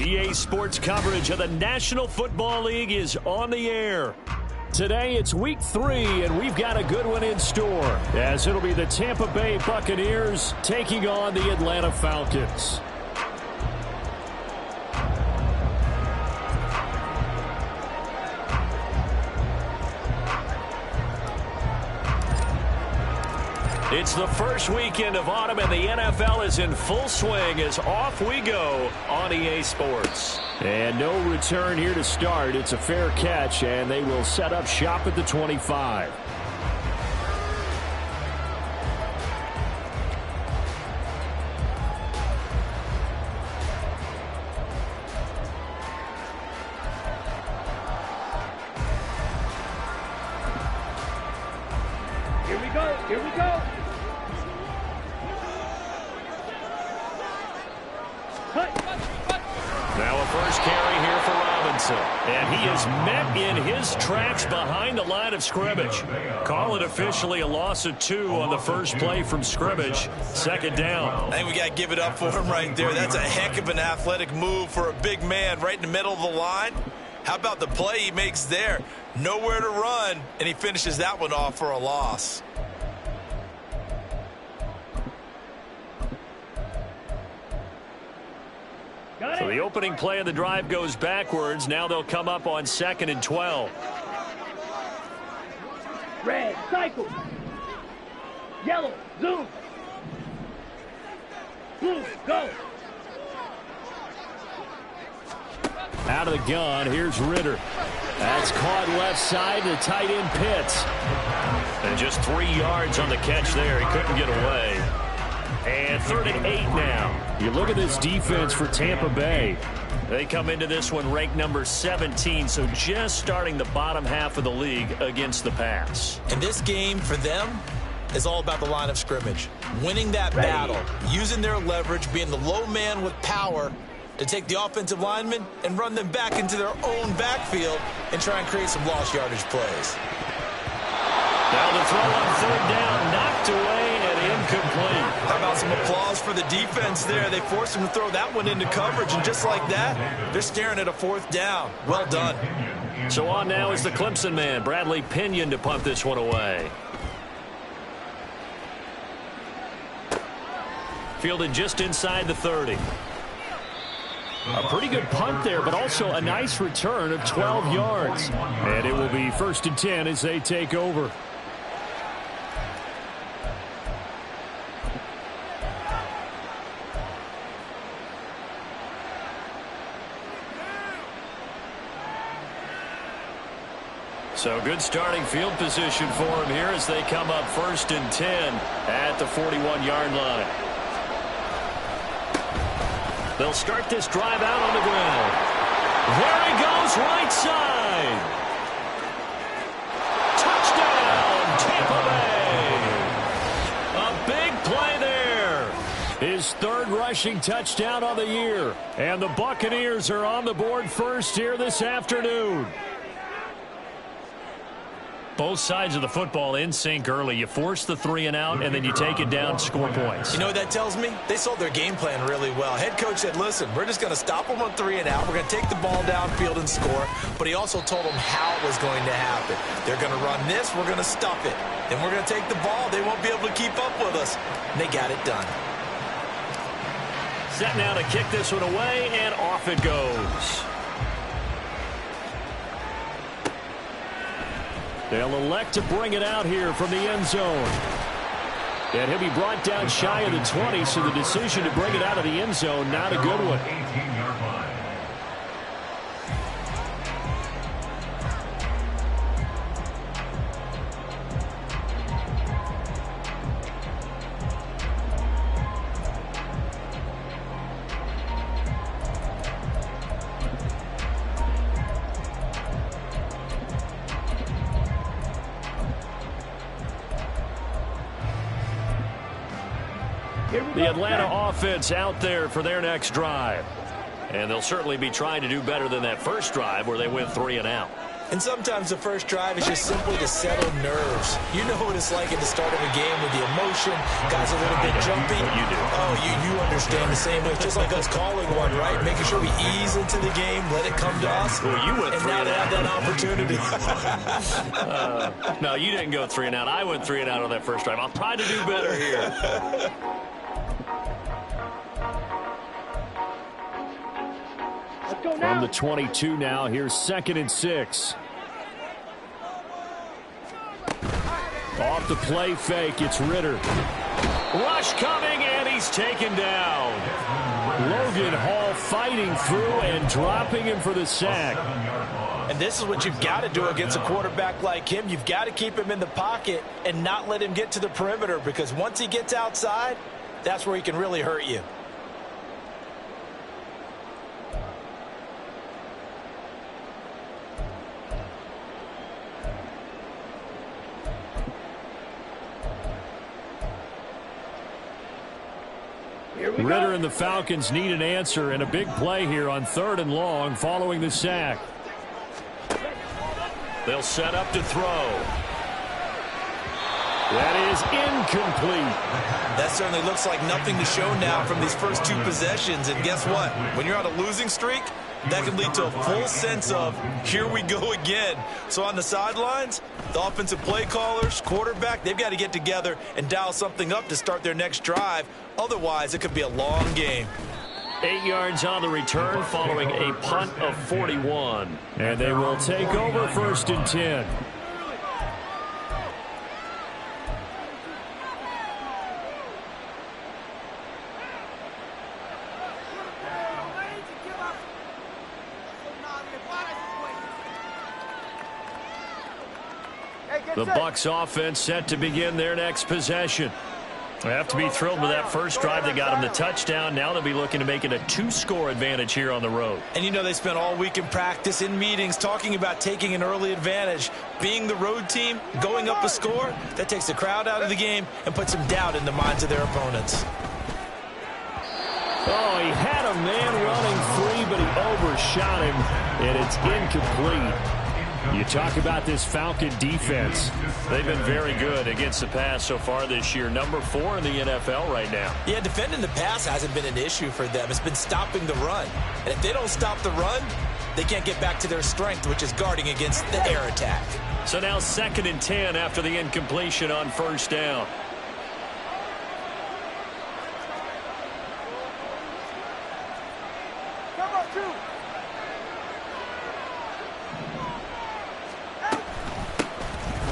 EA Sports coverage of the National Football League is on the air. Today it's week 3, and we've got a good one in store, as it'll be the Tampa Bay Buccaneers taking on the Atlanta Falcons. It's the first weekend of autumn, and the NFL is in full swing as off we go on EA Sports. And no return here to start. It's a fair catch, and they will set up shop at the 25. Here we go. Here we go. Now a first carry here for Robinson. And he is met in his tracks behind the line of scrimmage. Call it officially a loss of 2 on the first play from scrimmage. Second down. I think we got to give it up for him right there. That's a heck of an athletic move for a big man right in the middle of the line. How about the play he makes there? Nowhere to run, and he finishes that one off for a loss. So the opening play of the drive goes backwards. Now they'll come up on 2nd and 12. Red, cycle. Yellow, zoom. Blue, go. Out of the gun, here's Ritter. That's caught left side to tight end Pitts. And just 3 yards on the catch there. He couldn't get away. And 3rd and 8 now. You look at this defense for Tampa Bay. They come into this one ranked number 17, so just starting the bottom half of the league against the pass. And this game for them is all about the line of scrimmage. Winning that battle, using their leverage, being the low man with power to take the offensive linemen and run them back into their own backfield and try and create some lost yardage plays. Now the throw on 3rd down, knocked away and incomplete. How about some applause for the defense there? They forced him to throw that one into coverage, and just like that, they're staring at a 4th down. Well done. So on now is the Clemson man, Bradley Pinion, to punt this one away. Fielded just inside the 30. A pretty good punt there, but also a nice return of 12 yards. And it will be 1st and 10 as they take over. So good starting field position for him here as they come up 1st and 10 at the 41-yard line. They'll start this drive out on the ground. There he goes, right side. Touchdown, Tampa Bay. A big play there. His 3rd rushing touchdown of the year. And the Buccaneers are on the board first here this afternoon. Both sides of the football in sync early. You force the 3 and out, and then you take it down, score points. You know what that tells me? They sold their game plan really well. Head coach said, listen, we're just going to stop them on 3 and out. We're going to take the ball downfield and score. But he also told them how it was going to happen. They're going to run this. We're going to stuff it. Then we're going to take the ball. They won't be able to keep up with us. And they got it done. Set now to kick this one away, and off it goes. They'll elect to bring it out here from the end zone. And he'll be brought down shy of the 20, so the decision to bring it out of the end zone, not a good one. The Atlanta offense out there for their next drive. And they'll certainly be trying to do better than that first drive where they went 3 and out. And sometimes the first drive is just simply to settle nerves. You know what it's like at the start of a game with the emotion. Guys a little bit jumpy. You do. Oh, you understand the same way. It's just like us calling one, right? Making sure we ease into the game, let it come to us. Well, you went 3 and now out. they have that opportunity. No, you didn't go 3 and out. I went 3 and out on that first drive. I'll try to do better here. Let's go From now. the 22 now, here's 2nd and 6. Off the play fake, it's Ritter. Rush coming, and he's taken down. Logan Hall fighting through and dropping him for the sack. And this is what you've got to do against a quarterback like him. You've got to keep him in the pocket and not let him get to the perimeter, because once he gets outside, that's where he can really hurt you. Ritter and the Falcons need an answer, and a big play here on 3rd and long following the sack. They'll set up to throw. That is incomplete. That certainly looks like nothing to show now from these first 2 possessions. And guess what? When you're on a losing streak, that can lead to a full sense of, here we go again. So on the sidelines, the offensive play callers, quarterback, they've got to get together and dial something up to start their next drive. Otherwise, it could be a long game. 8 yards on the return following a punt of 41. And they will take over 1st and 10. The Bucs offense set to begin their next possession. They have to be thrilled with that first drive. They got them the touchdown. Now they'll be looking to make it a 2-score advantage here on the road. And you know they spent all week in practice, in meetings, talking about taking an early advantage. Being the road team, going up a score, that takes the crowd out of the game and puts some doubt in the minds of their opponents. Oh, he had a man running free, but he overshot him, and it's incomplete. You talk about this Falcon defense. They've been very good against the pass so far this year. Number 4 in the NFL right now. Yeah, defending the pass hasn't been an issue for them. It's been stopping the run. And if they don't stop the run, they can't get back to their strength, which is guarding against the air attack. So now 2nd and 10 after the incompletion on 1st down.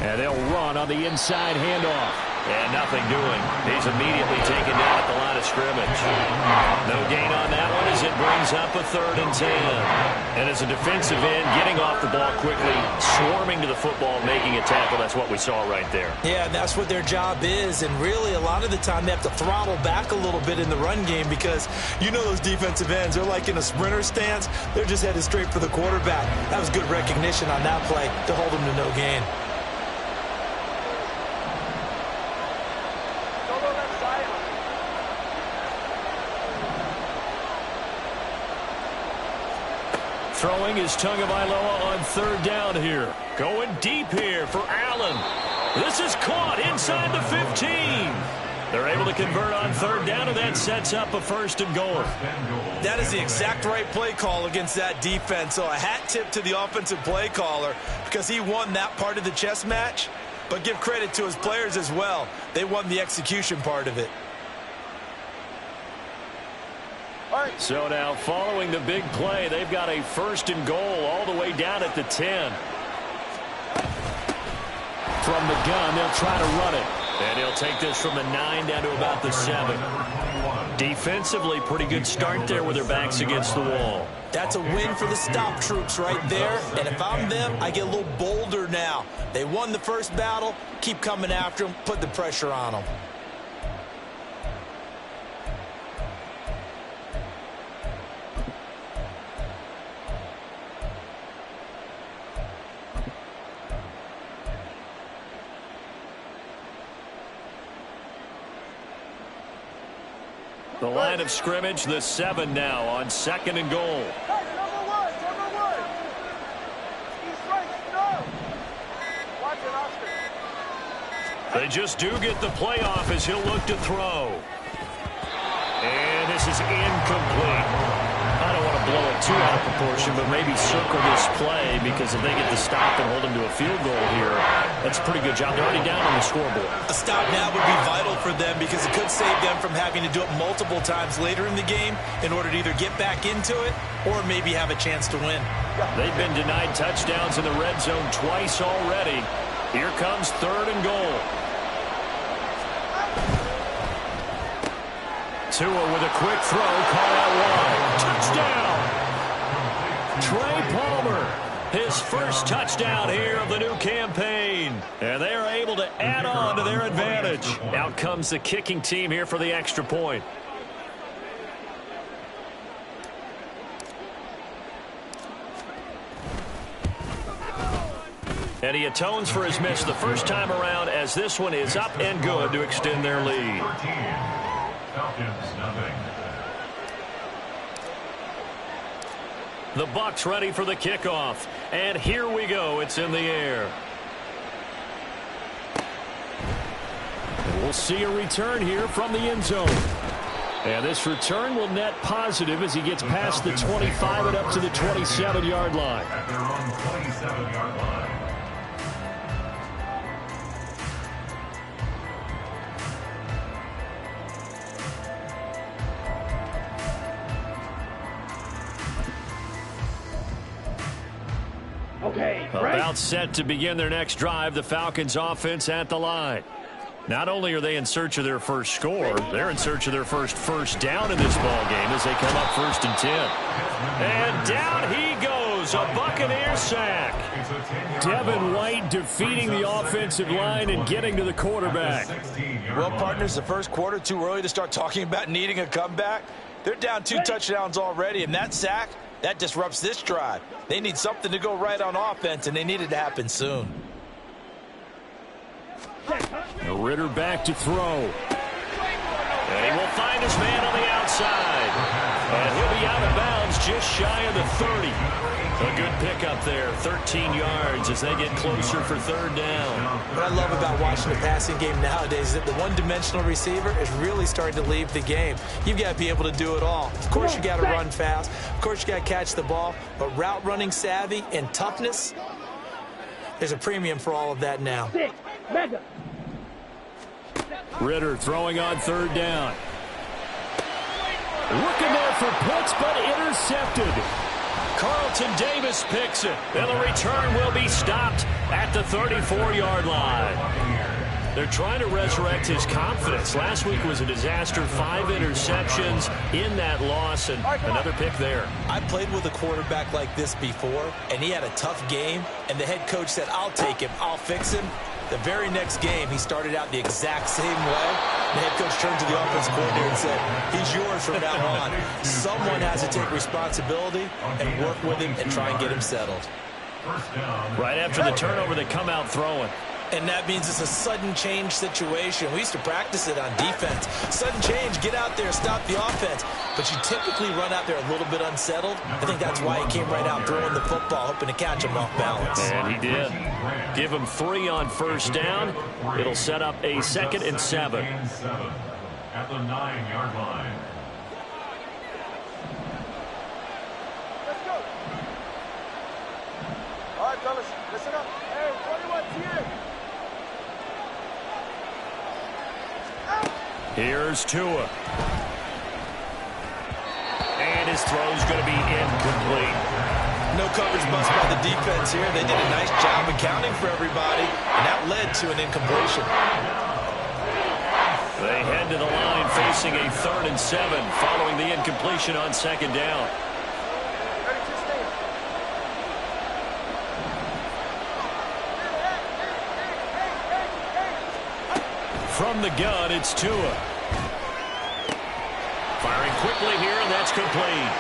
And they'll run on the inside handoff. And nothing doing. He's immediately taken down at the line of scrimmage. No gain on that one as it brings up a 3rd and 10. And as a defensive end, getting off the ball quickly, swarming to the football, making a tackle. That's what we saw right there. Yeah, that's what their job is. And really, a lot of the time, they have to throttle back a little bit in the run game because you know those defensive ends, they're like in a sprinter stance. They're just headed straight for the quarterback. That was good recognition on that play to hold them to no gain. Throwing is Tagovailoa on 3rd down here. Going deep here for Allen. This is caught inside the 15. They're able to convert on 3rd down, and that sets up a 1st and goal. That is the exact right play call against that defense. So a hat tip to the offensive play caller because he won that part of the chess match. But give credit to his players as well. They won the execution part of it. So now following the big play, they've got a 1st and goal all the way down at the 10. From the gun, they'll try to run it. And he'll take this from the 9 down to about the 7. Defensively, pretty good start there with their backs against the wall. That's a win for the stop troops right there. And if I'm them, I get a little bolder now. They won the first battle. Keep coming after them. Put the pressure on them. The line of scrimmage, the 7 now on 2nd and goal. Hey, number one. He's right, no. Watch it, Oscar. They just do get the playoff as he'll look to throw. And this is incomplete. I don't want to blow it too out of proportion, but maybe circle this play, because if they get the stop and hold them to a field goal here, that's a pretty good job. They're already down on the scoreboard. A stop now would be vital for them, because it could save them from having to do it multiple times later in the game in order to either get back into it or maybe have a chance to win. They've been denied touchdowns in the red zone twice already. Here comes 3rd and goal. Tua with a quick throw, caught out wide. Touchdown! Trey Palmer, his first touchdown here of the new campaign. And they are able to add on to their advantage. Out comes the kicking team here for the extra point. And he atones for his miss the first time around, as this one is up and good to extend their lead. The Bucs ready for the kickoff. And here we go. It's in the air. And we'll see a return here from the end zone. And this return will net positive as he gets past the 25 and up to the 27-yard line. At their own 27-yard line. Okay, About set to begin their next drive, the Falcons offense at the line. Not only are they in search of their first score, they're in search of their first down in this ball game as they come up 1st and 10. And down he goes, a Buccaneer sack. Devin White defeating the offensive line and getting to the quarterback. Well, partners, the first quarter, too early to start talking about needing a comeback. They're down 2 touchdowns already, and that sack, that disrupts this drive. They need something to go right on offense, and they need it to happen soon. Ritter back to throw. And he will find his man on the outside. And he'll be out of bounds just shy of the 30. A good pickup there, 13 yards as they get closer for 3rd down. What I love about watching the passing game nowadays is that the one-dimensional receiver is really starting to leave the game. You've got to be able to do it all. Of course, you got to run fast. Of course, you got to catch the ball. But route running savvy and toughness, there's a premium for all of that now. Ritter throwing on 3rd down. Looking there for Pitts, but intercepted. Carlton Davis picks it, and the return will be stopped at the 34-yard line. They're trying to resurrect his confidence. Last week was a disaster, 5 interceptions in that loss, and another pick there. I played with a quarterback like this before, and he had a tough game, and the head coach said, I'll take him, I'll fix him. The very next game, he started out the exact same way. The head coach turned to the offensive coordinator and said, he's yours from now on. Someone has to take responsibility and work with him and try and get him settled. Right after the turnover, they come out throwing. And that means it's a sudden change situation. We used to practice it on defense. Sudden change, get out there, stop the offense. But you typically run out there a little bit unsettled. I think that's why he came right out throwing the football, hoping to catch him off balance. And he did. Give him 3 on 1st down. It'll set up a 2nd and 7. At the 9-yard line. Let's go. All right, fellas, listen up. Hey, 21's here. Here's Tua. And his throw's going to be incomplete. No coverage bust by the defense here. They did a nice job accounting for everybody, and that led to an incompletion. They head to the line facing a 3rd and 7 following the incompletion on 2nd down. Ready to stand. From the gun, it's Tua. Firing quickly here, and that's complete.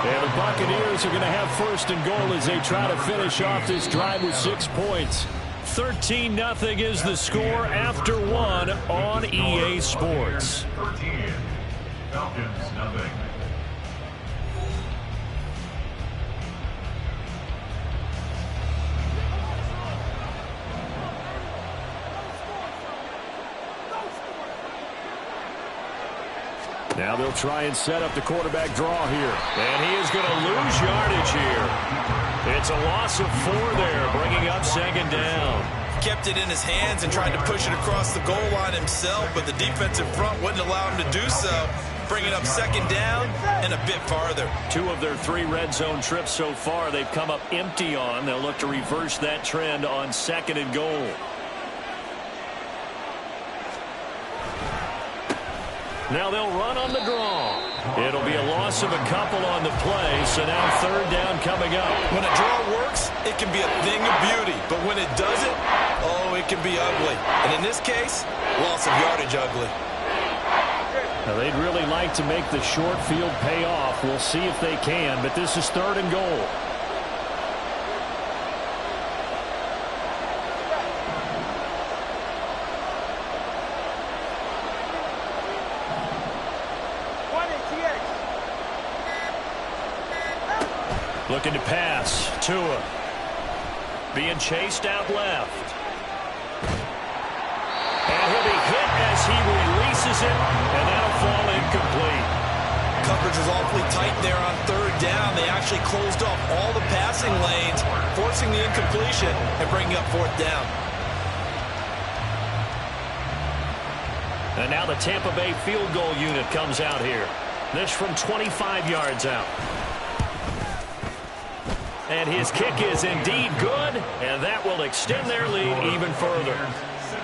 And the Buccaneers are going to have 1st and goal as they try to finish off this drive with 6 points. 13-0 is the score after 1 on EA Sports. Falcons, nothing. Now they'll try and set up the quarterback draw here. And he is going to lose yardage here. It's a loss of 4 there, bringing up second down. Kept it in his hands and tried to push it across the goal line himself, but the defensive front wouldn't allow him to do so. Bringing up second down and a bit farther. 2 of their 3 red zone trips so far they've come up empty on. They'll look to reverse that trend on second and goal. Now they'll run on the draw. It'll be a loss of a couple on the play, so now third down coming up. When a draw works, it can be a thing of beauty, but when it doesn't, oh, it can be ugly. And in this case, loss of yardage ugly. Now they'd really like to make the short field pay off. We'll see if they can, but this is third and goal. Looking to pass. Tua. Being chased out left. And he'll be hit as he releases it, and that'll fall incomplete. Coverage was awfully tight there on third down. They actually closed off all the passing lanes, forcing the incompletion and bringing up fourth down. And now the Tampa Bay field goal unit comes out here. This from 25 yards out. And his kick is indeed good, and that will extend their lead even further.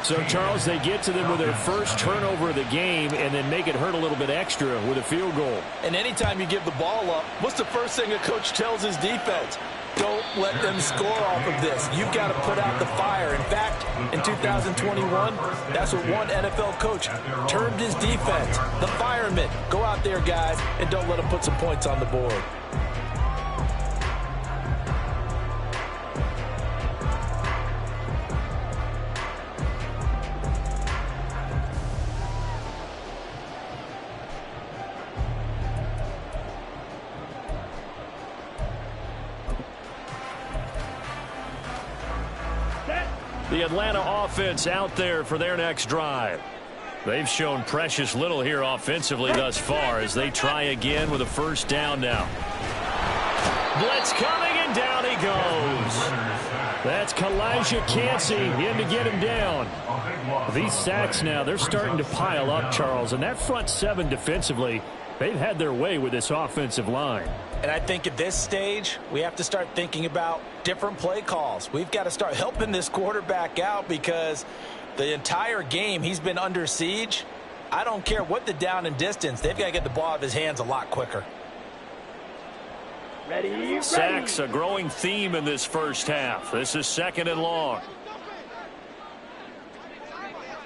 So, Charles, they get to them with their first turnover of the game and then make it hurt a little bit extra with a field goal. And anytime you give the ball up, what's the first thing a coach tells his defense? Don't let them score off of this. You've got to put out the fire. In fact, in 2021, that's what one NFL coach termed his defense. The firemen. Go out there, guys, and don't let them put some points on the board. The Atlanta offense out there for their next drive. They've shown precious little here offensively thus far as they try again with a first down now. Blitz coming, and down he goes. That's Kalijah Cansey in to get him down. These sacks now, they're starting to pile up, Charles, and that front 7 defensively, they've had their way with this offensive line. And I think at this stage, we have to start thinking about different play calls. We've got to start helping this quarterback out because the entire game he's been under siege. I don't care what the down and distance. They've got to get the ball out of his hands a lot quicker. Ready. Sacks, a growing theme in this first half. This is second and long.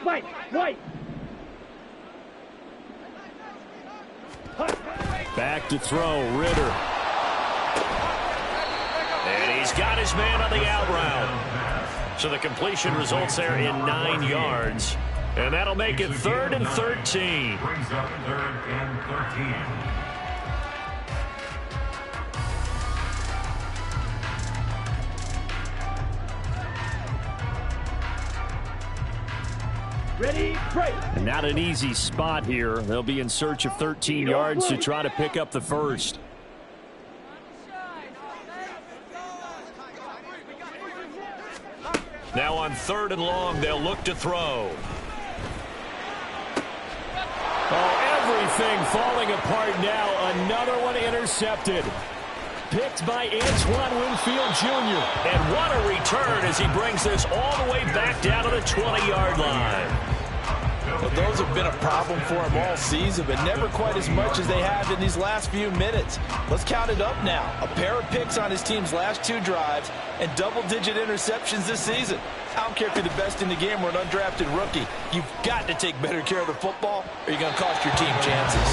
White. Back to throw, Ritter. And he's got his man on the out route. So the completion results there in 9 yards. And that'll make it 3rd and 13. Brings up 3rd and 13. Ready, break. And not an easy spot here. They'll be in search of 13 yards to try to pick up the first. Now on 3rd and long, they'll look to throw. Oh, everything falling apart now. Another one intercepted. Picked by Antoine Winfield Jr. And what a return as he brings this all the way back down to the 20-yard line. Well, those have been a problem for him all season, but never quite as much as they have in these last few minutes. Let's count it up now. A pair of picks on his team's last 2 drives and double-digit interceptions this season. I don't care if you're the best in the game or an undrafted rookie. You've got to take better care of the football or you're going to cost your team chances.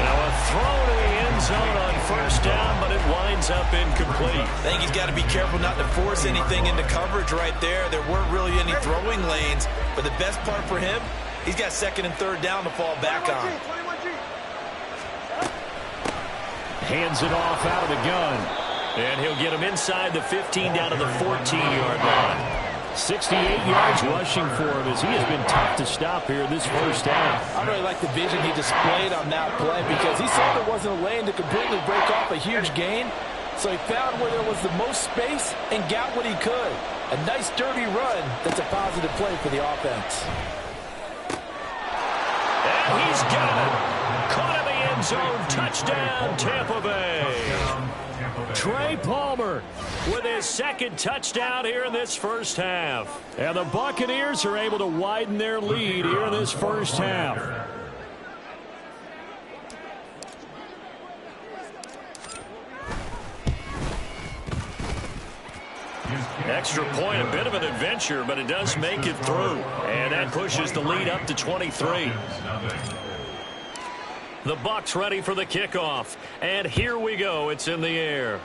Now a throw to the end zone on first down, but it winds up incomplete. I think he's got to be careful not to force anything into coverage right there. There weren't really any throwing lanes, but the best part for him, he's got 2nd and 3rd down to fall back on. Hands it off out of the gun. And he'll get him inside the 15 down to the 14-yard line. 68 yards rushing for him as he has been tough to stop here in this first half. I really like the vision he displayed on that play because he saw there wasn't a lane to completely break off a huge gain. So he found where there was the most space and got what he could. A nice, dirty run that's a positive play for the offense. And he's got it. Caught in the end zone. Touchdown, Tampa Bay. Trey Palmer with his second touchdown here in this first half. And the Buccaneers are able to widen their lead here in this first half. Extra point, a bit of an adventure, but it does make it through. And that pushes the lead up to 23. The Bucs ready for the kickoff. And here we go. It's in the air.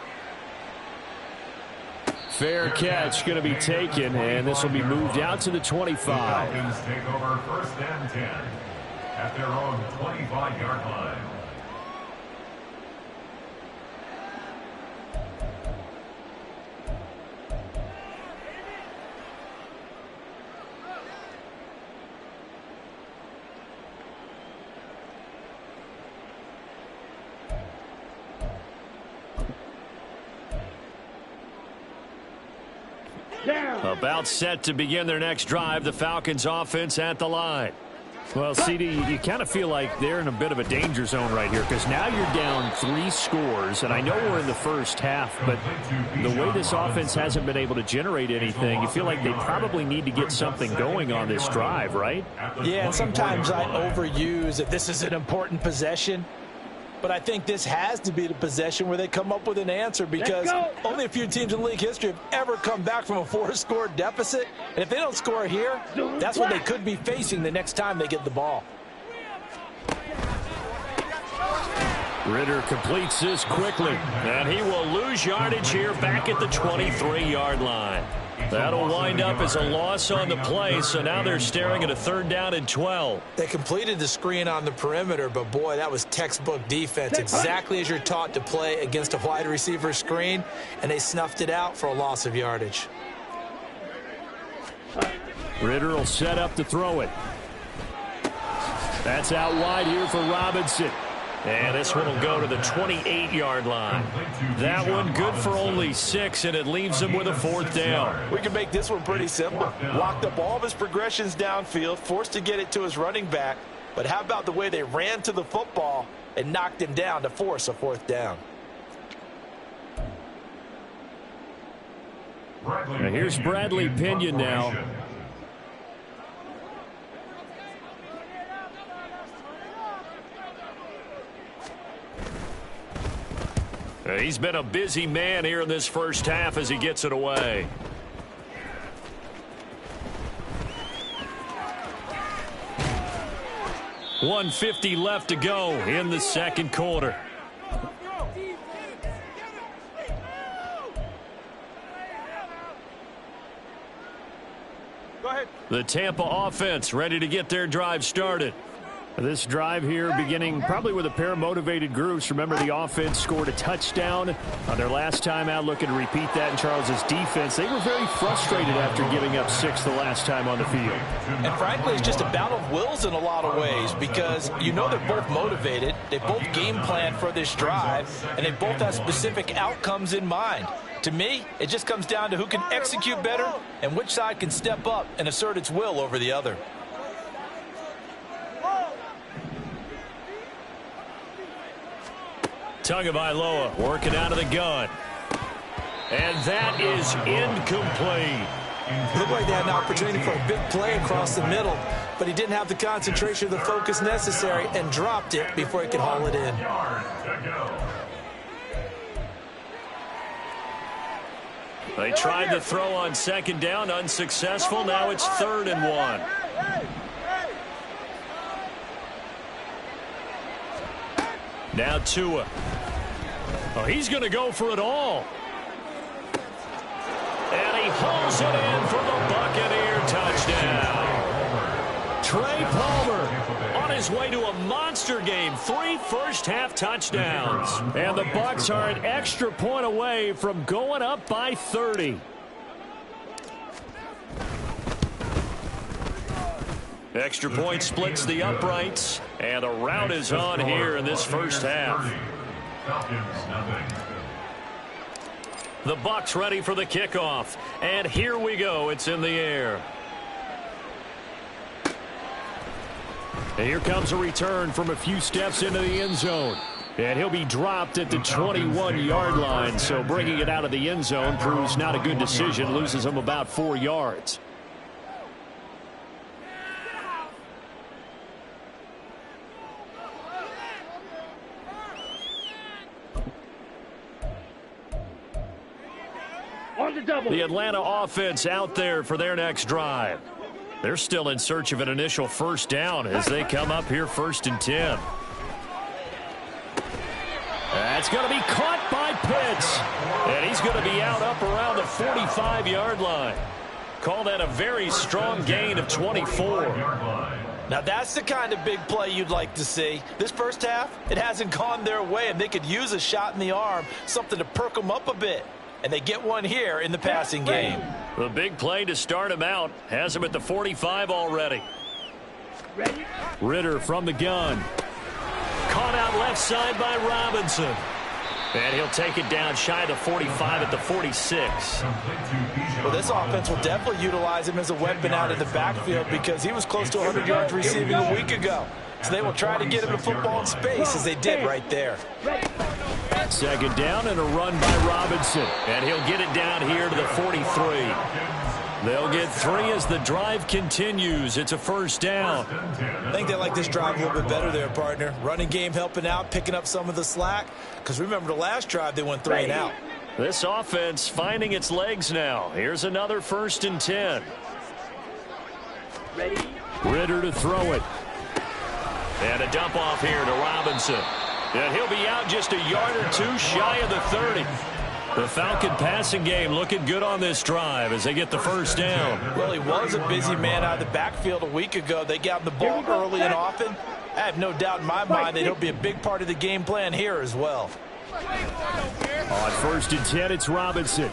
Fair catch going to be taken, and this will be moved out to the 25. The Falcons take over 1st and 10 at their own 25-yard line. About set to begin their next drive, the Falcons offense at the line. Well, CD, you kind of feel like they're in a bit of a danger zone right here because now you're down 3 scores, and I know we're in the first half, but the way this offense hasn't been able to generate anything, you feel like they probably need to get something going on this drive, right? Yeah, and sometimes I overuse if this is an important possession. But I think this has to be the possession where they come up with an answer because only a few teams in league history have ever come back from a 4-score deficit. And if they don't score here, that's what they could be facing the next time they get the ball. Ridder completes this quickly, and he will lose yardage here back at the 23-yard line. That'll wind up as a loss on the play, so now they're staring at a 3rd down and 12. They completed the screen on the perimeter, but boy, that was textbook defense, exactly as you're taught to play against a wide receiver screen, and they snuffed it out for a loss of yardage. Ridder will set up to throw it. That's out wide here for Robinson. And this one will go to the 28-yard line. That one good for only 6, and it leaves him with a 4th down. We can make this one pretty simple. Locked up all of his progressions downfield, forced to get it to his running back. But how about the way they ran to the football and knocked him down to force a 4th down? Now here's Bradley Pinion now. He's been a busy man here in this first half as he gets it away. .150 left to go in the second quarter. Go ahead. The Tampa offense ready to get their drive started. This drive here beginning probably with a pair of motivated groups. Remember, the offense scored a touchdown on their last time out, looking to repeat that in Charles's defense. They were very frustrated after giving up 6 the last time on the field. And frankly, it's just a battle of wills in a lot of ways because you know they're both motivated. They both game plan for this drive, and they both have specific outcomes in mind. To me, it just comes down to who can execute better and which side can step up and assert its will over the other. Tagovailoa working out of the gun. And that is incomplete. It looked like they had an opportunity for a big play across the middle, but he didn't have the concentration or the focus necessary and dropped it before he could haul it in. They tried to throw on 2nd down, unsuccessful. Now it's 3rd and 1. Now Tua. Oh, he's going to go for it all. And he hauls it in for the Buccaneer touchdown. Trey Palmer on his way to a monster game. 3 first-half touchdowns. And the Bucs are an extra point away from going up by 30. Extra point splits the uprights, and a rout is on here in this first half. The Bucs ready for the kickoff, and here we go. It's in the air. And here comes a return from a few steps into the end zone. And he'll be dropped at the 21-yard line, so bringing it out of the end zone proves not a good decision, loses him about 4 yards. The Atlanta offense out there for their next drive. They're still in search of an initial first down as they come up here 1st and 10. That's going to be caught by Pitts. And he's going to be out up around the 45-yard line. Call that a very strong gain of 24. Now that's the kind of big play you'd like to see. This first half, it hasn't gone their way, and they could use a shot in the arm, something to perk them up a bit. And they get one here in the passing game. The big play to start him out has him at the 45 already. Ridder from the gun. Caught out left side by Robinson. And he'll take it down shy of the 45 at the 46. Well, this offense will definitely utilize him as a weapon out in the backfield because he was close to 100 yards receiving a week ago. So they will try to get him the football in space as they did right there. Second down and a run by Robinson. And he'll get it down here to the 43. They'll get 3 as the drive continues. It's a first down. I think they like this drive a little bit better there, partner. Running game helping out, picking up some of the slack. Because remember the last drive, they went 3 and out. This offense finding its legs now. Here's another 1st and 10. Ridder to throw it. And a dump off here to Robinson. And he'll be out just a yard or 2 shy of the 30. The Falcon passing game looking good on this drive as they get the first down. Well, he was a busy man out of the backfield a week ago. They got him the ball early and often. I have no doubt in my mind that he'll be a big part of the game plan here as well. On 1st and 10, it's Robinson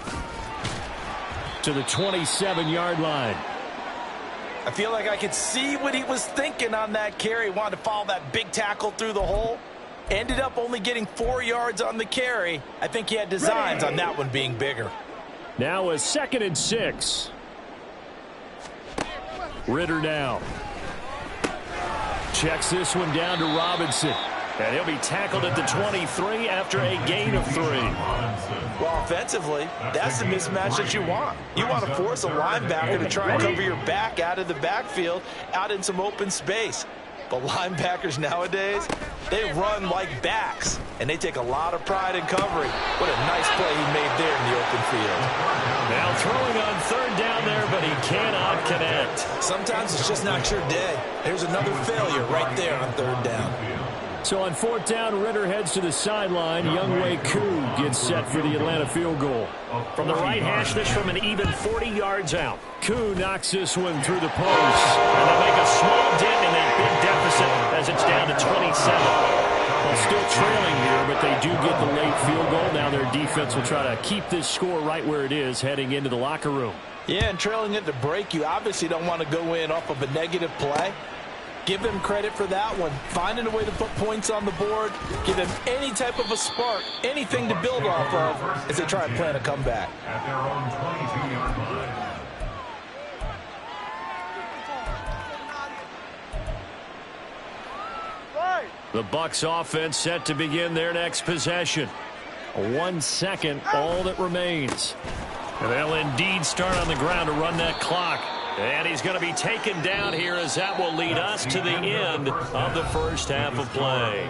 to the 27-yard line. I feel like I could see what he was thinking on that carry. He wanted to follow that big tackle through the hole. Ended up only getting 4 yards on the carry. I think he had designs on that one being bigger. Now a 2nd and 6. Ridder now. Checks this one down to Robinson. And he'll be tackled at the 23 after a gain of 3. Well, offensively, that's the mismatch that you want. You want to force a linebacker to try and cover your back out of the backfield, out in some open space. But linebackers nowadays, they run like backs, and they take a lot of pride in covering. What a nice play he made there in the open field. Now throwing on 3rd down there, but he cannot connect. Sometimes it's just not your day. There's another failure right there on 3rd down. So on 4th down, Ridder heads to the sideline. Younghoe Koo gets set for the Atlanta field goal. From the right hash, this from an even 40 yards out. Koo knocks this one through the post. And they make a small dent in that big deficit as it's down to 27. Well, still trailing here, but they do get the late field goal. Now their defense will try to keep this score right where it is heading into the locker room. Yeah, and trailing it to break, you obviously don't want to go in off of a negative play. Give them credit for that one. Finding a way to put points on the board. Give them any type of a spark, anything to build off of as they try and plan a comeback. At their own 22-yard line. The Bucs offense set to begin their next possession. 1 second, all that remains. And they'll indeed start on the ground to run that clock. And he's going to be taken down here as that will lead us to the end of the first half of play.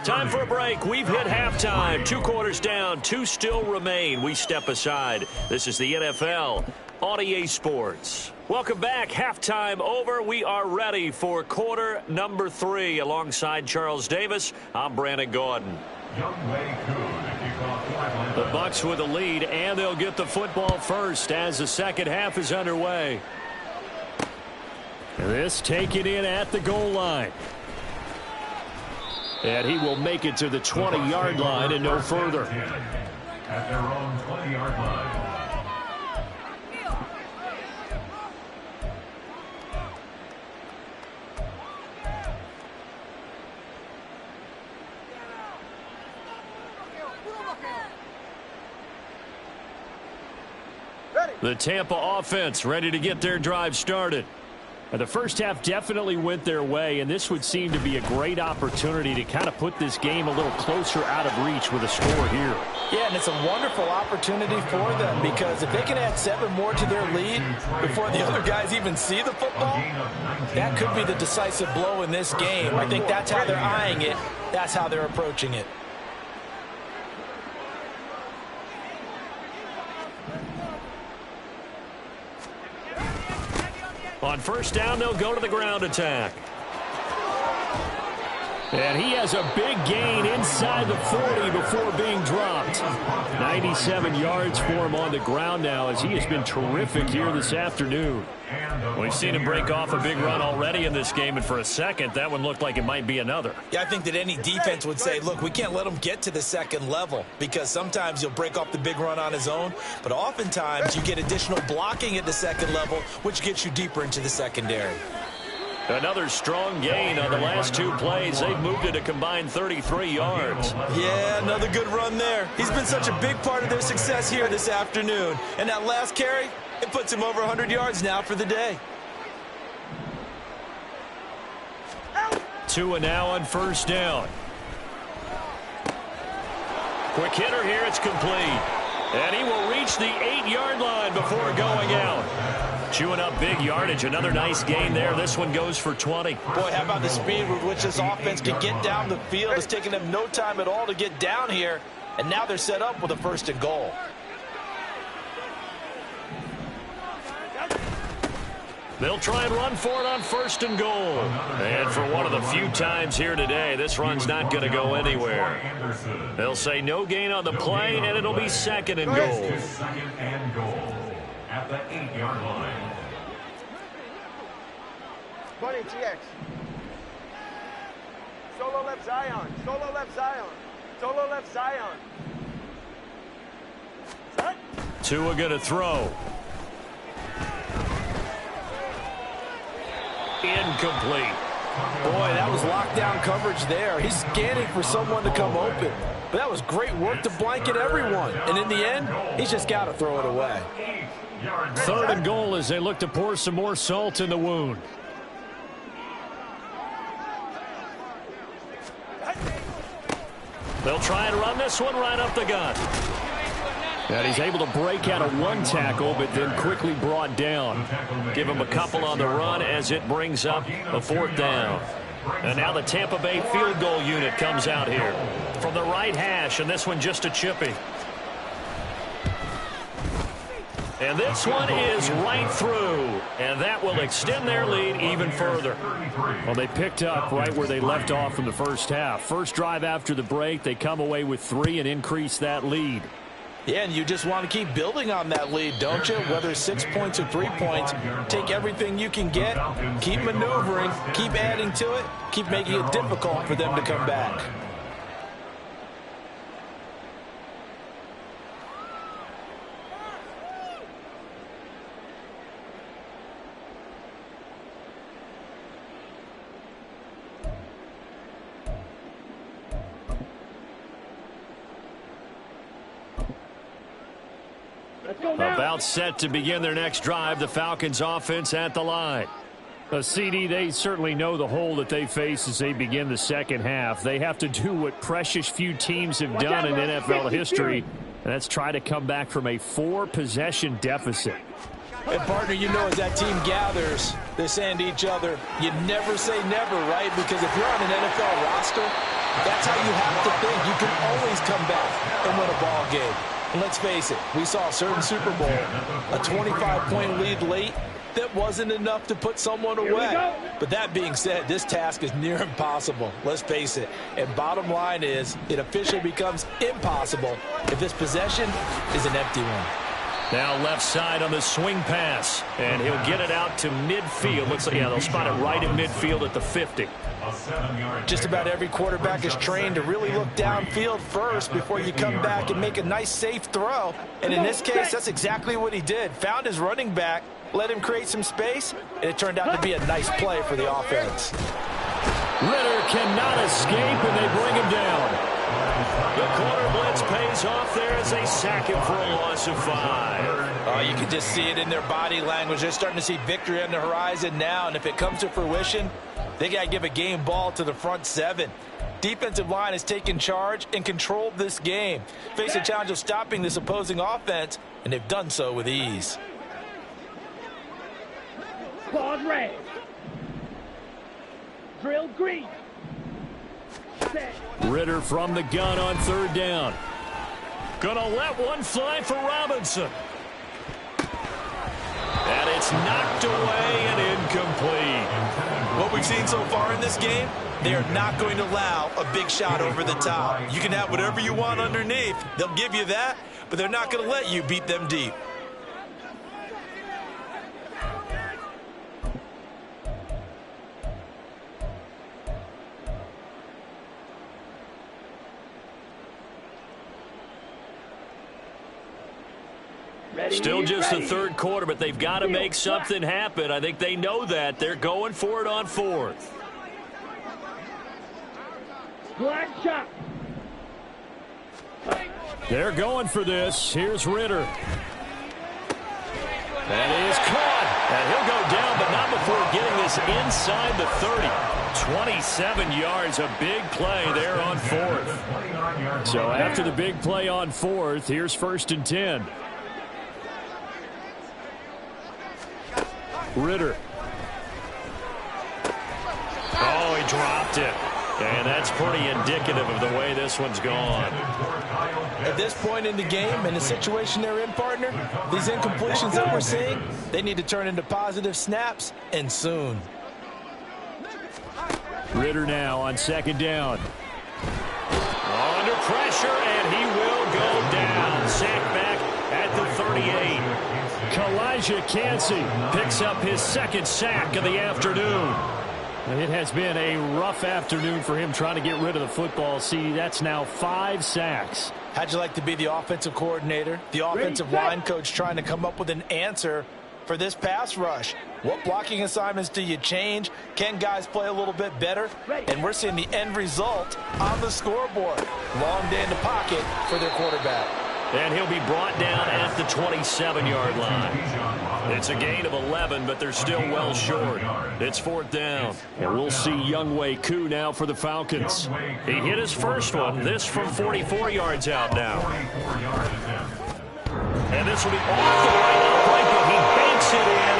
Time for a break. We've hit halftime. 2 quarters down. 2 still remain. We step aside. This is the NFL on EA Sports. Welcome back. Halftime over. We are ready for quarter number 3. Alongside Charles Davis, I'm Brandon Gordon. The Bucs with a lead, and they'll get the football first as the second half is underway. This taken in at the goal line. And he will make it to the 20-yard line and no further. At their own 20-yard line. The Tampa offense ready to get their drive started. The first half definitely went their way, and this would seem to be a great opportunity to kind of put this game a little closer out of reach with a score here. Yeah, and it's a wonderful opportunity for them because if they can add 7 more to their lead before the other guys even see the football, that could be the decisive blow in this game. I think that's how they're eyeing it. That's how they're approaching it. On first down, they'll go to the ground attack. And he has a big gain inside the 40 before being dropped. 97 yards for him on the ground now as he has been terrific here this afternoon. We've seen him break off a big run already in this game, and for a second, that one looked like it might be another. Yeah, I think that any defense would say, look, we can't let him get to the second level because sometimes he'll break off the big run on his own, but oftentimes you get additional blocking at the second level, which gets you deeper into the secondary. Another strong gain on the last 2 plays. They've moved it a combined 33 yards. Yeah, another good run there. He's been such a big part of their success here this afternoon. And that last carry, it puts him over 100 yards now for the day. Tua now on first down. Quick hitter here, it's complete. And he will reach the 8-yard line before going out. Chewing up big yardage. Another nice gain there. This one goes for 20. Boy, how about the speed with which this offense can get down the field? It's taken them no time at all to get down here. And now they're set up with a 1st and goal. They'll try and run for it on 1st and goal. And for one of the few times here today, this run's not going to go anywhere. They'll say no gain on the play, and it'll be 2nd and goal. 2nd and goal at the 8-yard line. 20 TX. Solo left Zion. Solo left Zion. Solo left Zion. Set. Tua going to throw. Incomplete. Boy, that was lockdown coverage there. He's scanning for someone to come open. But that was great work to blanket everyone. And in the end, he's just got to throw it away. 3rd and goal as they look to pour some more salt in the wound. They'll try and run this one right up the gut. And he's able to break out of 1 tackle, but then quickly brought down. Give him a couple on the run as it brings up a 4th down. And now the Tampa Bay field goal unit comes out here from the right hash, and this one just a chippy. And this one is right through, and that will extend their lead even further. Well, they picked up right where they left off in the first half. First drive after the break, they come away with 3 and increase that lead. Yeah, and you just want to keep building on that lead, don't you? Whether it's 6 points or 3 points, take everything you can get, keep maneuvering, keep adding to it, keep making it difficult for them to come back. About set to begin their next drive, the Falcons offense at the line. CD, they certainly know the hole that they face as they begin the second half. They have to do what precious few teams have done in NFL history, and that's try to come back from a 4-possession deficit. And, partner, you know as that team gathers, they're saying to each other, you never say never, right? Because if you're on an NFL roster, that's how you have to think. You can always come back and win a ball game. And let's face it, we saw a certain Super Bowl, a 25-point lead late, that wasn't enough to put someone away. But that being said, this task is near impossible. Let's face it. And bottom line is, it officially becomes impossible if this possession is an empty one. Now left side on the swing pass. And he'll get it out to midfield. Looks like, yeah, they'll spot it right in midfield at the 50. Just about every quarterback is trained to really look downfield first before you come back and make a nice, safe throw. And in this case, that's exactly what he did. Found his running back, let him create some space, and it turned out to be a nice play for the offense. Ridder cannot escape, and they bring him down. The corner blitz pays off there as they sack him for a loss of 5. Oh, you can just see it in their body language. They're starting to see victory on the horizon now, and if it comes to fruition, they got to give a game ball to the front 7. Defensive line has taken charge and controlled this game. Face the challenge of stopping this opposing offense, and they've done so with ease. Claude red. Drill green. Set. Ridder from the gun on 3rd down. Gonna let one fly for Robinson. And it's knocked away and incomplete. What we've seen so far in this game, they are not going to allow a big shot over the top. You can have whatever you want underneath. They'll give you that, but they're not going to let you beat them deep. Still just the 3rd quarter, but they've got to make something happen. I think they know that. They're going for it on 4th. Black shot. They're going for this. Here's Ridder. That is caught. And he'll go down, but not before getting this inside the 30. 27 yards, a big play there on 4th. So after the big play on 4th, here's 1st and 10. Ridder. Oh, he dropped it. And that's pretty indicative of the way this one's gone. At this point in the game, and the situation they're in, partner, these incompletions that we're seeing, they need to turn into positive snaps, and soon. Ridder now on 2nd down. Under pressure, and he will go down. Sacked back at the 38. Kalijah Kancey picks up his 2nd sack of the afternoon. It has been a rough afternoon for him trying to get rid of the football. See, that's now 5 sacks. How'd you like to be the offensive coordinator, the offensive line coach trying to come up with an answer for this pass rush? What blocking assignments do you change? Can guys play a little bit better? And we're seeing the end result on the scoreboard. Long day in the pocket for their quarterback. And he'll be brought down at the 27-yard line. It's a gain of 11, but they're still well short. It's 4th down. And we'll see Younghoe Koo now for the Falcons. He hit his first one. This from 44 yards out now. And this will be off the right upright, but he banks it in.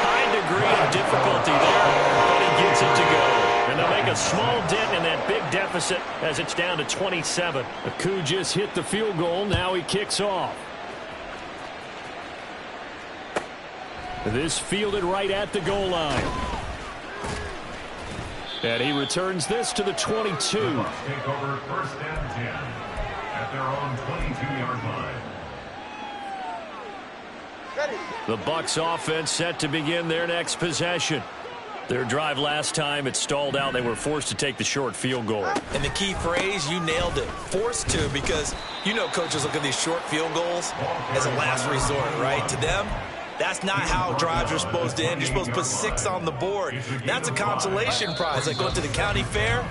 High degree of difficulty there, but he gets it to go. And they'll make a small dent in that big deficit as it's down to 27. Koo just hit the field goal. Now he kicks off. This fielded right at the goal line. And he returns this to the 22. Take over 1st and 10 at their own 22-yard line. The Bucs offense set to begin their next possession. Their drive last time, it stalled out. They were forced to take the short field goal. And the key phrase, you nailed it. Forced to, because you know coaches look at these short field goals as a last resort, right? To them, that's not how drives are supposed to end. You're supposed to put 6 on the board. That's a consolation prize. Like going to the county fair,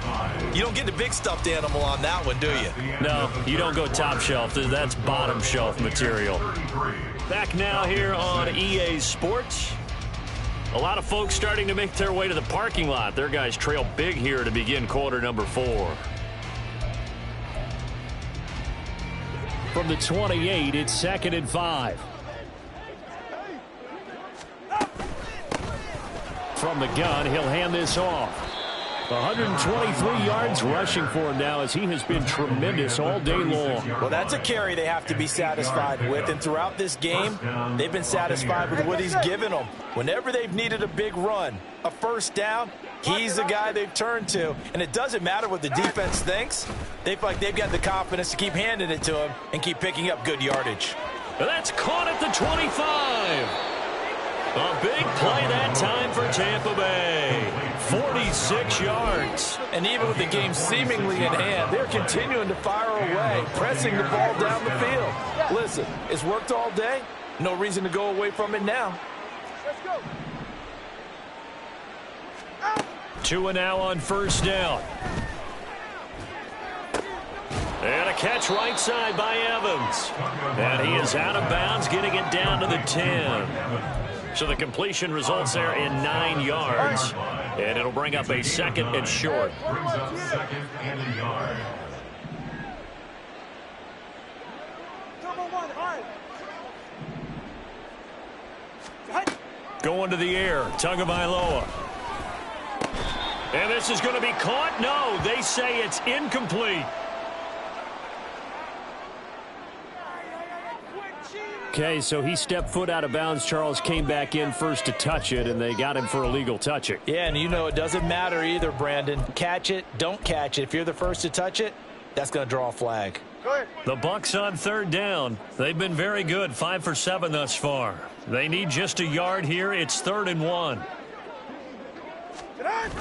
you don't get the big stuffed animal on that one, do you? No, you don't go top shelf. That's bottom shelf material. Back now here on EA Sports. A lot of folks starting to make their way to the parking lot. Their guys trail big here to begin quarter number 4. From the 28, it's 2nd and 5. From the gun, he'll hand this off. 123 yards rushing for him now as he has been tremendous all day long. Well, that's a carry they have to be satisfied with. And throughout this game, they've been satisfied with what he's given them. Whenever they've needed a big run, a 1st down, he's the guy they've turned to. And it doesn't matter what the defense thinks. They feel like they've got the confidence to keep handing it to him and keep picking up good yardage. That's caught at the 25. A big play that time for Tampa Bay. 46 yards. And even with the game seemingly in hand, they're continuing to fire away, pressing the ball down the field. Listen, it's worked all day. No reason to go away from it now. Let's go. 2 and now on first down. And a catch right side by Evans. And he is out of bounds, getting it down to the 10. So the completion results there in 9 yards. And it'll bring up a second and short. Brings up second and a yard. Turbo one, hard. Going to the air, Tagovailoa. And this is going to be caught. No, they say it's incomplete. Okay, so he stepped foot out of bounds. Charles came back in first to touch it, and they got him for illegal touching. Yeah, and you know it doesn't matter either, Brandon. Catch it, don't catch it. If you're the first to touch it, that's going to draw a flag. Go ahead. The Bucs on third down. They've been very good, 5 for 7 thus far. They need just a yard here. It's 3rd and 1. Get on.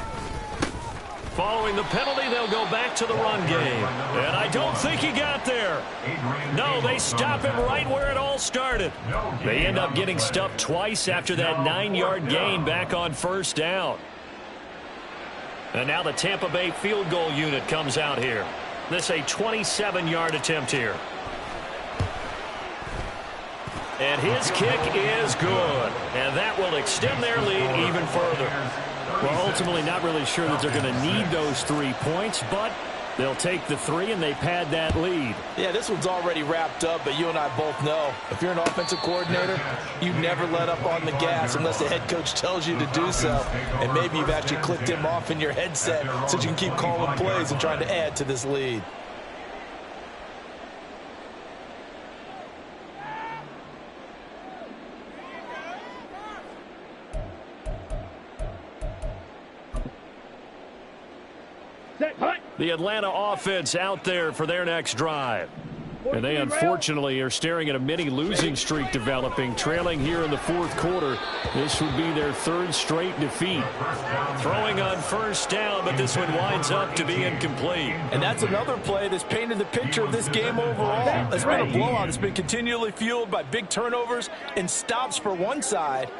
Following the penalty, they'll go back to the run game. And I don't think he got there. No, they stop him right where it all started. They end up getting stuffed twice after that 9-yard gain back on first down. And now the Tampa Bay field goal unit comes out here. This a 27-yard attempt here. And his kick is good. And that will extend their lead even further. Well, ultimately not really sure that they're going to need those 3 points, but they'll take the 3 and they pad that lead. Yeah, this one's already wrapped up, but you and I both know if you're an offensive coordinator, you never let up on the gas unless the head coach tells you to do so. And maybe you've actually clicked him off in your headset so you can keep calling plays and trying to add to this lead. The Atlanta offense out there for their next drive. And they unfortunately are staring at a mini losing streak developing, trailing here in the 4th quarter. This would be their 3rd straight defeat. Throwing on first down, but this one winds up to be incomplete. And that's another play that's painted the picture of this game overall. It's been a blowout. It's been continually fueled by big turnovers and stops for one side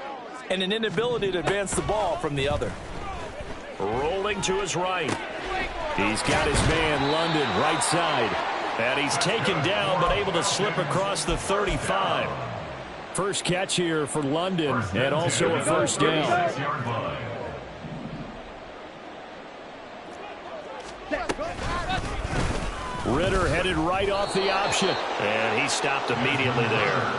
and an inability to advance the ball from the other. Rolling to his right. He's got his man, London, right side. And he's taken down, but able to slip across the 35. First catch here for London, and also a first down. Ridder headed right off the option. And he stopped immediately there.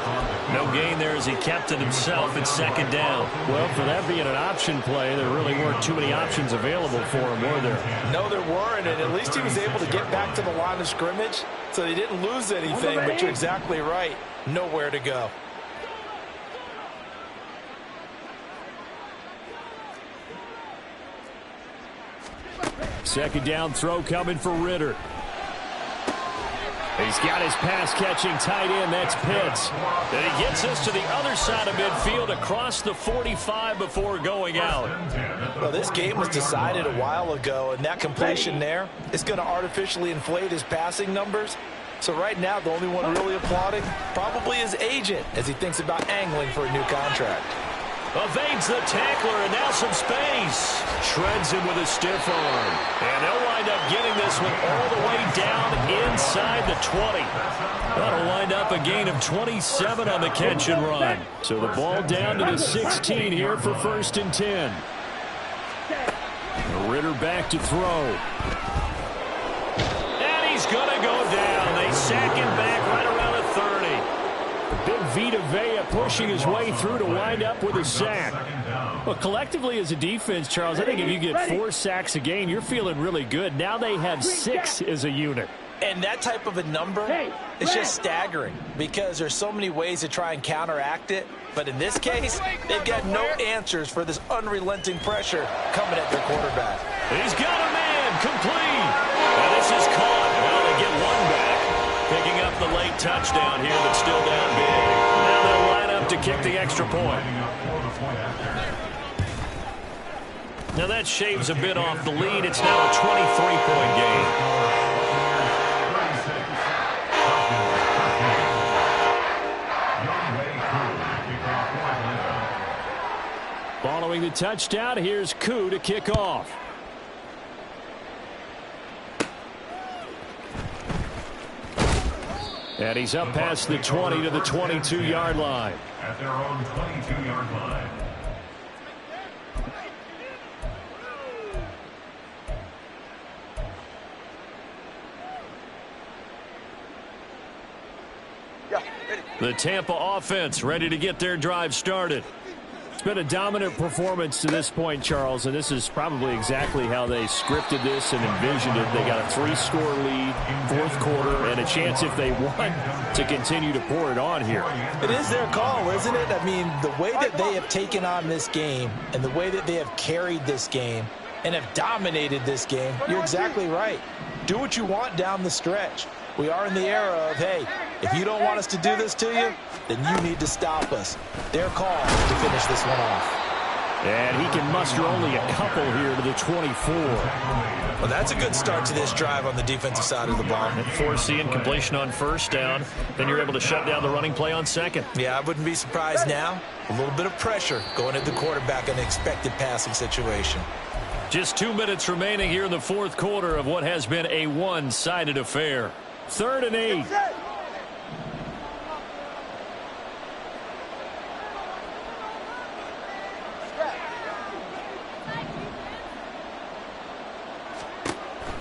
No gain there as he kept it himself at 2nd down. Well, for that being an option play, there really weren't too many options available for him, were there? No, there weren't, and at least he was able to get back to the line of scrimmage, so they didn't lose anything, but you're exactly right. Nowhere to go. Second down throw coming for Ridder. He's got his pass-catching tight end. That's Pitts. And he gets us to the other side of midfield across the 45 before going out. Well, this game was decided a while ago, and that completion there is going to artificially inflate his passing numbers. So right now, the only one really applauding probably his agent as he thinks about angling for a new contract. Evades the tackler, and now some space. Shreds him with a stiff arm. And they'll wind up getting this one all the way down inside the 20. That'll wind up a gain of 27 on the catch and run. So the ball down to the 16 here for 1st and 10. Ridder back to throw. And he's going to go down. They sack him back right around the 30. Big Vita Vea pushing his way through to wind up with a sack. Well, collectively as a defense, Charles, I think if you get 4 sacks a game, you're feeling really good. Now they have 6 as a unit. And that type of a number is just staggering because there's so many ways to try and counteract it. But in this case, they've got no answers for this unrelenting pressure coming at their quarterback. He's got a man complete. And this is caught. Well, they get one back. Picking up the late touchdown here, but still down big. kick the extra point. Now that shaves a bit off the lead. It's now a 23-point game. Following the touchdown, here's Koo to kick off. And he's up past the 20 to the 22-yard line. At their own 22-yard line. The Tampa offense ready to get their drive started. It's been a dominant performance to this point, Charles, and this is probably exactly how they scripted this and envisioned it. They got a 3-score lead, fourth quarter, and a chance if they won to continue to pour it on here. It is their call, isn't it? I mean, the way that they have taken on this game and the way that they have carried this game and have dominated this game, you're exactly right. Do what you want down the stretch. We are in the era of, hey, if you don't want us to do this to you, then you need to stop us. Their call to finish this one off. And he can muster only a couple here to the 24. Well, that's a good start to this drive on the defensive side of the ball. And foreseeing completion on first down, then you're able to shut down the running play on second. Yeah, I wouldn't be surprised now. A little bit of pressure going at the quarterback in an expected passing situation. Just 2 minutes remaining here in the fourth quarter of what has been a one-sided affair. 3rd and 8.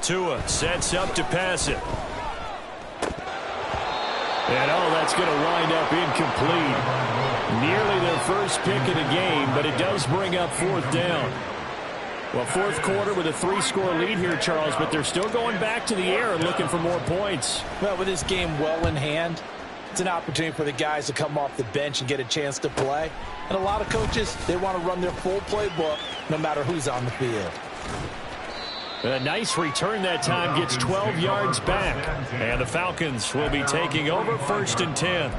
Tua sets up to pass it. And that's going to wind up incomplete. Nearly their first pick of the game, but it does bring up 4th down. Well, fourth quarter with a 3-score lead here, Charles, but they're still going back to the air and looking for more points. Well, with this game well in hand, it's an opportunity for the guys to come off the bench and get a chance to play. And a lot of coaches, they want to run their full playbook no matter who's on the field. A nice return that time, gets 12 yards back. And the Falcons will be taking over 1st and 10.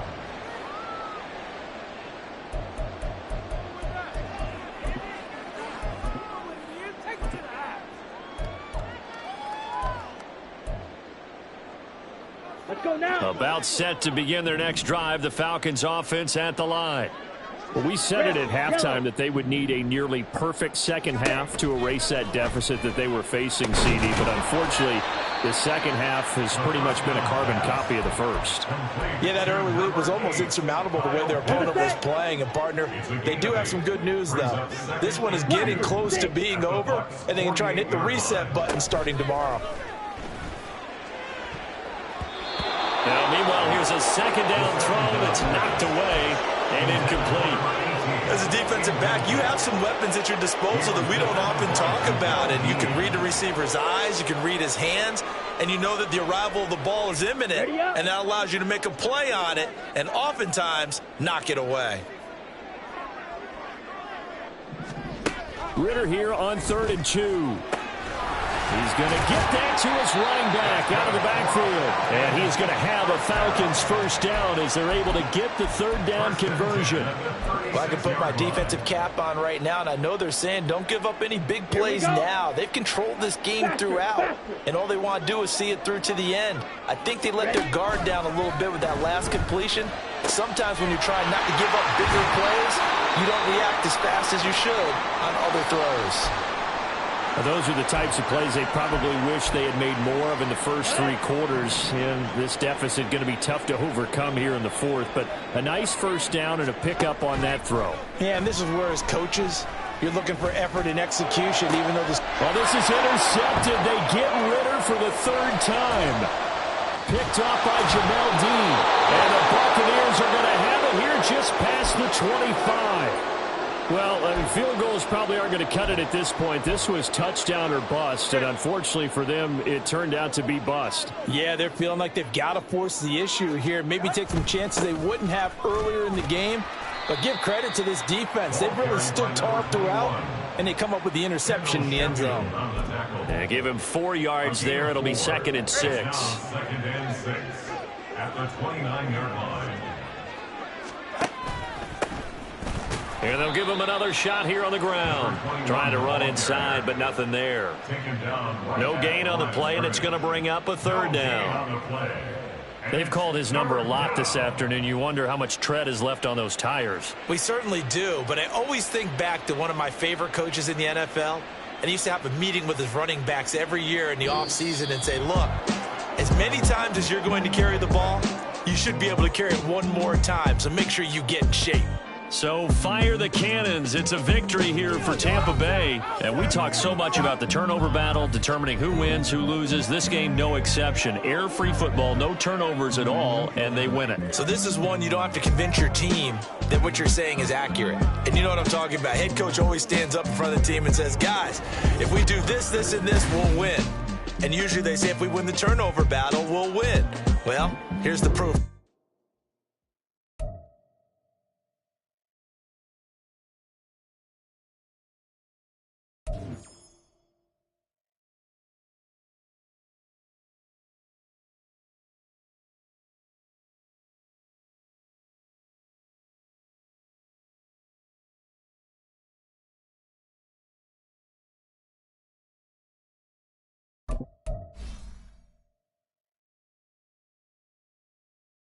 About set to begin their next drive, the Falcons offense at the line. Well, we said it at halftime that they would need a nearly perfect second half to erase that deficit that they were facing, CD, but unfortunately the second half has pretty much been a carbon copy of the first. Yeah, that early lead was almost insurmountable the way their opponent was playing. And, partner, they do have some good news, though. This one is getting close to being over, and they can try and hit the reset button starting tomorrow. Now, meanwhile, here's a second down throw that's knocked away and incomplete. As a defensive back, you have some weapons at your disposal that we don't often talk about. And you can read the receiver's eyes, you can read his hands, and you know that the arrival of the ball is imminent. And that allows you to make a play on it and oftentimes knock it away. Ridder here on 3rd and 2. He's going to get that to his running back out of the backfield. And he's going to have a Falcons first down as they're able to get the 3rd down conversion. Well, I can put my defensive cap on right now, and I know they're saying don't give up any big plays now. They've controlled this game throughout, and all they want to do is see it through to the end. I think they let their guard down a little bit with that last completion. Sometimes when you're trying not to give up bigger plays, you don't react as fast as you should on other throws. Those are the types of plays they probably wish they had made more of in the first 3 quarters. And this deficit going to be tough to overcome here in the fourth. But a nice first down and a pickup on that throw. Yeah, and this is where as coaches, you're looking for effort and execution, even though this... Well, this is intercepted. They get Ridder for the 3rd time. Picked off by Jamel Dean. And the Buccaneers are going to have it here just past the 25. Well, I mean, field goals probably aren't going to cut it at this point. This was touchdown or bust, and unfortunately for them, it turned out to be bust. Yeah, they're feeling like they've got to force the issue here. Maybe take some chances they wouldn't have earlier in the game. But give credit to this defense. They've really stood tall throughout, and they come up with the interception in the end zone. Yeah, give him 4 yards there. It'll be 2nd and 6. 2nd and 6 at the 29-yard line. And they'll give him another shot here on the ground. Trying to run inside, but nothing there. No gain on the play, and it's going to bring up a third down. They've called his number a lot this afternoon. You wonder how much tread is left on those tires. We certainly do, but I always think back to one of my favorite coaches in the NFL, and he used to have a meeting with his running backs every year in the offseason and say, look, as many times as you're going to carry the ball, you should be able to carry it one more time, so make sure you get in shape. So fire the cannons. It's a victory here for Tampa Bay. And we talk so much about the turnover battle, determining who wins, who loses. This game, no exception. Air-free football, no turnovers at all, and they win it. So this is one you don't have to convince your team that what you're saying is accurate. And you know what I'm talking about. Head coach always stands up in front of the team and says, guys, if we do this, this, and this, we'll win. And usually they say if we win the turnover battle, we'll win. Well, here's the proof.